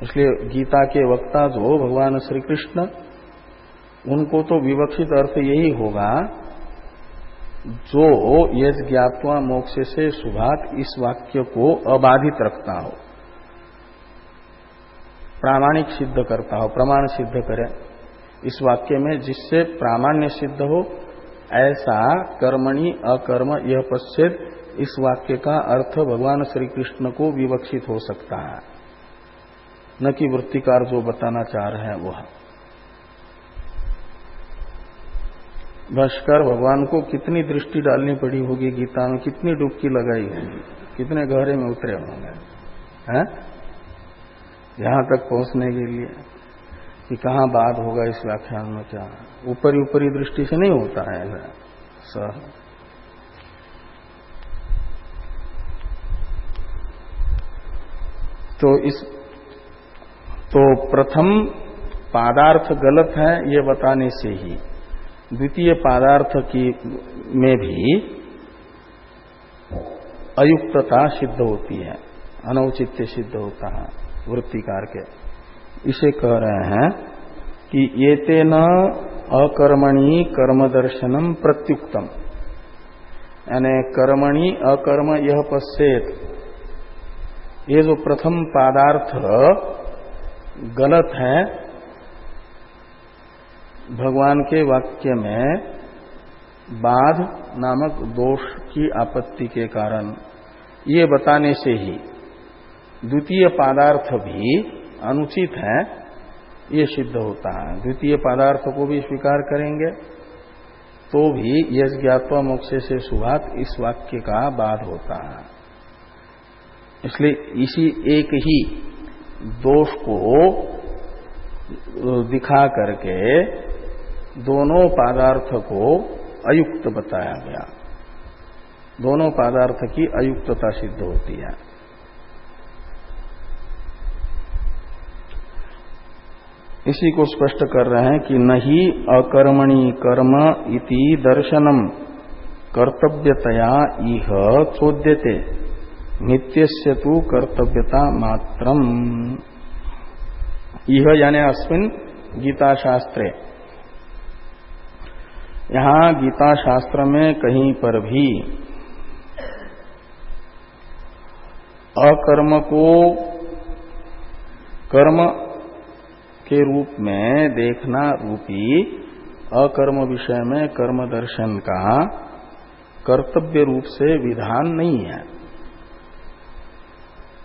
[SPEAKER 1] इसलिए गीता के वक्ता जो भगवान श्री कृष्ण, उनको तो विवक्षित अर्थ यही होगा जो यज ज्ञात्वा मोक्ष से शुभात इस वाक्य को अबाधित रखता हो, प्रामाणिक सिद्ध करता हो, प्रमाण सिद्ध करे इस वाक्य में, जिससे प्रामाण्य सिद्ध हो, ऐसा कर्मणि अकर्म यह पश्चेद इस वाक्य का अर्थ भगवान श्री कृष्ण को विवक्षित हो सकता है, न कि वृत्तिकार जो बताना चाह रहे हैं वह। भाष्कर भगवान को कितनी दृष्टि डालनी पड़ी होगी गीता में, कितनी डुबकी लगाई होगी, कितने गहरे में उतरे होंगे हैं यहां तक पहुंचने के लिए कि कहां बात होगा इस व्याख्यान में, क्या ऊपरी दृष्टि से नहीं होता है सर। तो प्रथम पादार्थ गलत है ये बताने से ही द्वितीय पादार्थ की में भी अयुक्तता सिद्ध होती है, अनौचित्य सिद्ध होता है वृत्तिकार के। इसे कह रहे हैं कि ये तेन अकर्मणि कर्म दर्शनम प्रत्युक्तम, यानी कर्मणि अकर्म यह पश्चेत, ये जो प्रथम पादार्थ गलत है भगवान के वाक्य में बाध नामक दोष की आपत्ति के कारण, ये बताने से ही द्वितीय पदार्थ भी अनुचित है ये सिद्ध होता है। द्वितीय पदार्थ को भी स्वीकार करेंगे तो भी यज ज्ञात्वा मोक्ष से शुभात इस वाक्य का बाध होता है। इसलिए इसी एक ही दोष को दिखा करके दोनों पदार्थ को अयुक्त बताया गया, दोनों पदार्थ की अयुक्तता सिद्ध होती है। इसी को स्पष्ट कर रहे हैं कि नहीं अकर्मणि कर्म इति दर्शनम कर्तव्यतया इह चोद्यते नित्यस्य तु कर्तव्यता मात्रम। यह यानी अस्मिन् गीता शास्त्रे, यहां गीता शास्त्र में कहीं पर भी अकर्म को कर्म के रूप में देखना रूपी अकर्म विषय में कर्म दर्शन का कर्तव्य रूप से विधान नहीं है।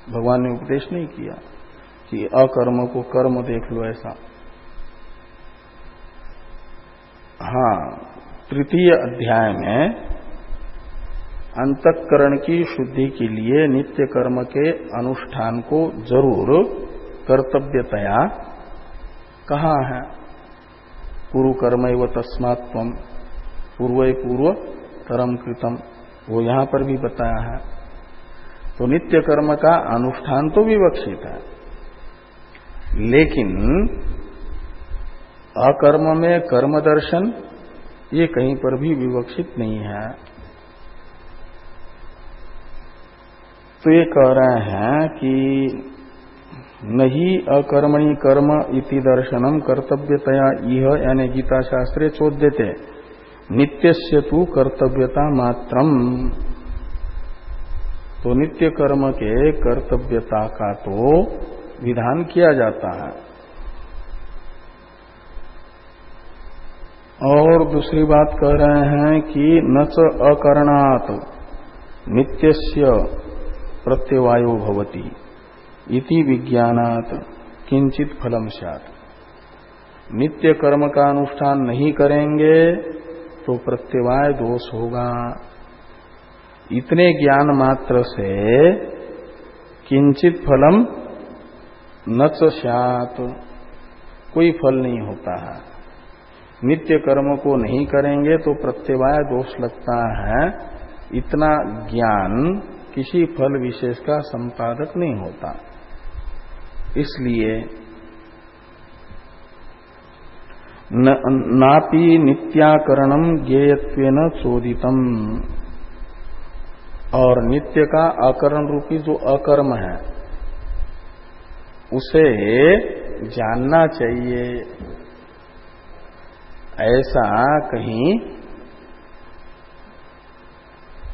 [SPEAKER 1] भगवान ने उपदेश नहीं किया कि अकर्म को कर्म देख लो ऐसा। हाँ, तृतीय अध्याय में अंतःकरण की शुद्धि के लिए नित्य कर्म के अनुष्ठान को जरूर कर्तव्यतया कहा है। पूर्व कर्मैव तस्मात् त्वं पूर्वै पूर्व तरम कृतम, वो यहां पर भी बताया है। तो नित्य कर्म का अनुष्ठान तो विवक्षित है, लेकिन अकर्म में कर्म दर्शन ये कहीं पर भी विवक्षित नहीं है। तो ये कह रहे हैं कि नहीं अकर्मणि कर्म इति दर्शनम कर्तव्यतया इह, यानी गीता शास्त्रे चोद्यते, नित्यस्य तु कर्तव्यता मात्रम, तो नित्य कर्म के कर्तव्यता का तो विधान किया जाता है। और दूसरी बात कह रहे हैं कि न च अकरणात् नित्यस्य प्रत्यवायो भवति इति विज्ञानात् किंचित फलम स्यात्। नित्य कर्म का अनुष्ठान नहीं करेंगे तो प्रत्यवाय दोष होगा। इतने ज्ञान मात्र से किंचित फलम न च स्यात्, कोई फल नहीं होता है। नित्य कर्म को नहीं करेंगे तो प्रत्यवाय दोष लगता है। इतना ज्ञान किसी फल विशेष का संपादक नहीं होता। इसलिए नापि नित्याकरणम ज्ञेयत्वेन चोदितम, और नित्य का आकरण रूपी जो अकर्म है उसे जानना चाहिए, ऐसा कहीं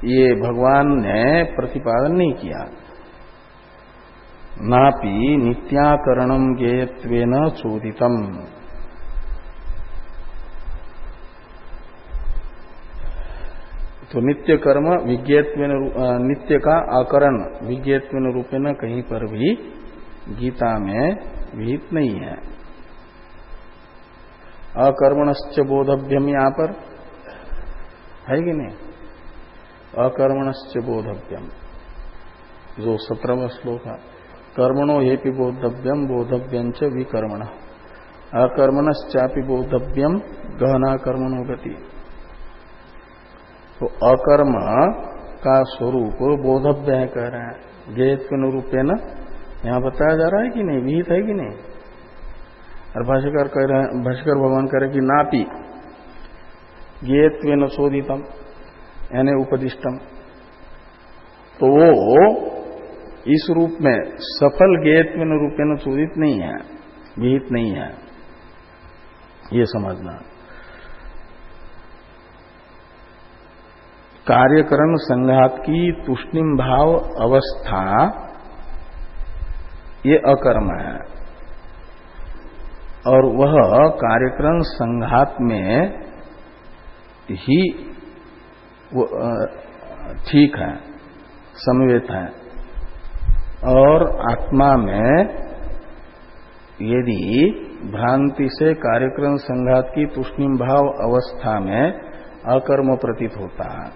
[SPEAKER 1] ये भगवान ने प्रतिपादन नहीं किया। नापि नित्याकरणम ज्ञेयत्वेन चोदितम, तो नित्य कर्म विज्ञेयत्वेन, नित्य का आकरण विज्ञेयत्वेन रूपेण कहीं पर भी गीता में विहित नहीं है। अकर्मणश्च बोधव्यम, यहां पर है कि नहीं? अकर्मणश्च बोधव्यम, जो 17वां श्लोक है, कर्मणो हेपि बोधव्यम बोधव्यंच विकर्मण, अकर्मणश्चापि बोधव्यम गहना कर्मणो गति। तो अकर्म का स्वरूप बोधव्य है कह रहे हैं, ज्ञेयत्वेन रूपेण यहां बताया जा रहा है कि नहीं, विहित है कि नहीं? और भाष्यकार कह रहे हैं, भाष्यकार भगवान कह रहे कि नापि ज्ञेयत्वेन शोधितम यानी उपदिष्टम, तो वो इस रूप में सफल ज्ञेयत्वेन रूपेण शोधित नहीं है, विहित नहीं है, ये समझना। कार्यकरण संघात की तूष्णीम भाव अवस्था ये अकर्म है, और वह कार्यकरण संघात में ही ठीक है, समवेत है। और आत्मा में यदि भ्रांति से कार्यकरण संघात की तूष्णीम भाव अवस्था में अकर्म प्रतीत होता है,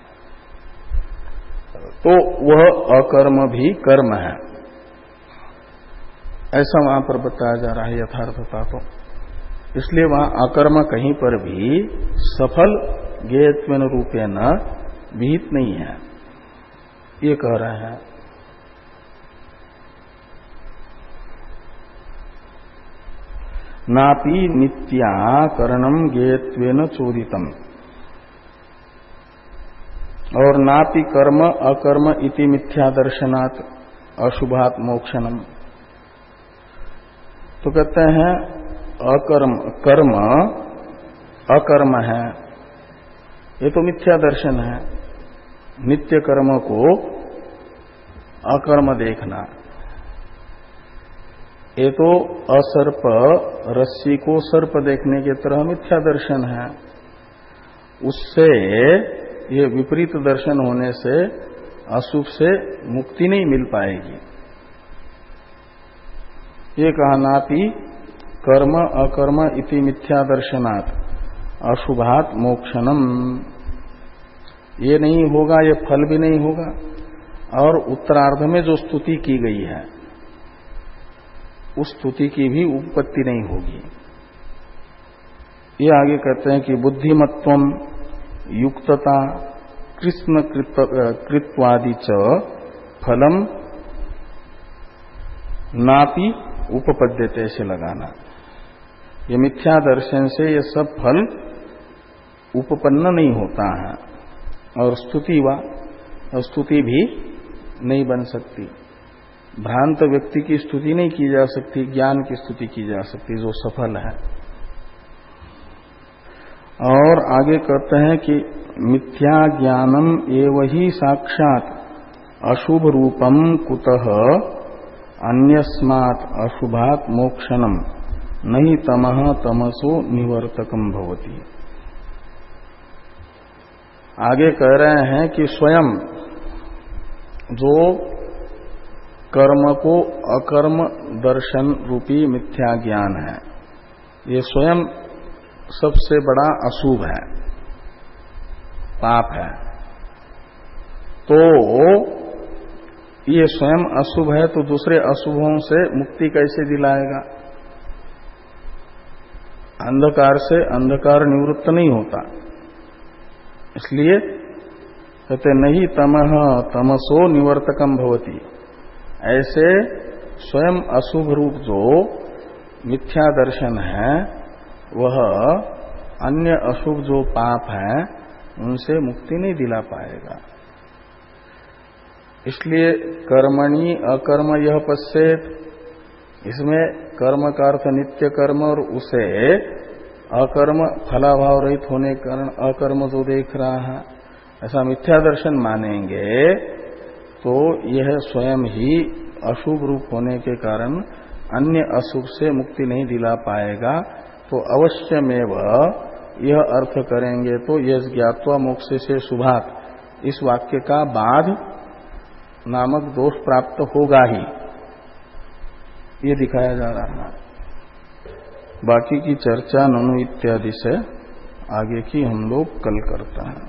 [SPEAKER 1] तो वह अकर्म भी कर्म है, ऐसा वहां पर बताया जा रहा है यथार्थता। तो इसलिए वहां अकर्म कहीं पर भी सफल ज्ञेयत्वेन रूपेण विहित नहीं है, ये कह रहे हैं। नापि नित्याकरणम ज्ञेयत्वेन चोदितम, और नापि कर्म अकर्म इति मिथ्या दर्शनात् अशुभात मोक्षणम। तो कहते हैं अकर्म कर्म अकर्म है, ये तो मिथ्या दर्शन है। नित्य कर्म को अकर्म देखना, ये तो असर्प रस्सी को सर्प देखने के तरह मिथ्या दर्शन है। उससे ये विपरीत दर्शन होने से अशुभ से मुक्ति नहीं मिल पाएगी। ये कहा नापि कर्म अकर्म इति मिथ्या दर्शनात् अशुभात मोक्षणम, ये नहीं होगा, ये फल भी नहीं होगा। और उत्तरार्ध में जो स्तुति की गई है उस स्तुति की भी उत्पत्ति नहीं होगी। ये आगे कहते हैं कि बुद्धिमत्वम युक्तता कृष्ण कृत्वादि च फलम नापि उपपद्यते से लगाना। ये मिथ्या दर्शन से ये सब फल उपपन्न नहीं होता है, और स्तुति भी नहीं बन सकती। भ्रांत व्यक्ति की स्तुति नहीं की जा सकती, ज्ञान की स्तुति की जा सकती जो सफल है। और आगे कहते हैं कि मिथ्या ज्ञानम एव ही साक्षात अशुभ रूपम कुतः अन्यस्मात् अशुभात मोक्षणम नहीं तमः तमसो निवर्तकम भवति। आगे कह रहे हैं कि स्वयं जो कर्म को अकर्म दर्शन रूपी मिथ्या ज्ञान है, ये स्वयं सबसे बड़ा अशुभ है, पाप है। तो ये स्वयं अशुभ है तो दूसरे अशुभों से मुक्ति कैसे दिलाएगा? अंधकार से अंधकार निवृत्त नहीं होता। इसलिए कहते नहीं तमः तमसो निवर्तकम भवति। ऐसे स्वयं अशुभ रूप जो मिथ्या दर्शन है वह अन्य अशुभ जो पाप है उनसे मुक्ति नहीं दिला पाएगा। इसलिए कर्मणि अकर्म यह पश्चेत, इसमें कर्म का अर्थ नित्य कर्म और उसे अकर्म फलाभाव रहित होने के कारण अकर्म जो देख रहा है, ऐसा मिथ्या दर्शन मानेंगे तो यह स्वयं ही अशुभ रूप होने के कारण अन्य अशुभ से मुक्ति नहीं दिला पाएगा। तो अवश्यमेव यह अर्थ करेंगे तो यह ज्ञात्वा मोक्ष से शुभात, इस वाक्य का बाध नामक दोष प्राप्त होगा ही, ये दिखाया जा रहा है। बाकी की चर्चा ननु इत्यादि से आगे की हम लोग कल करते हैं।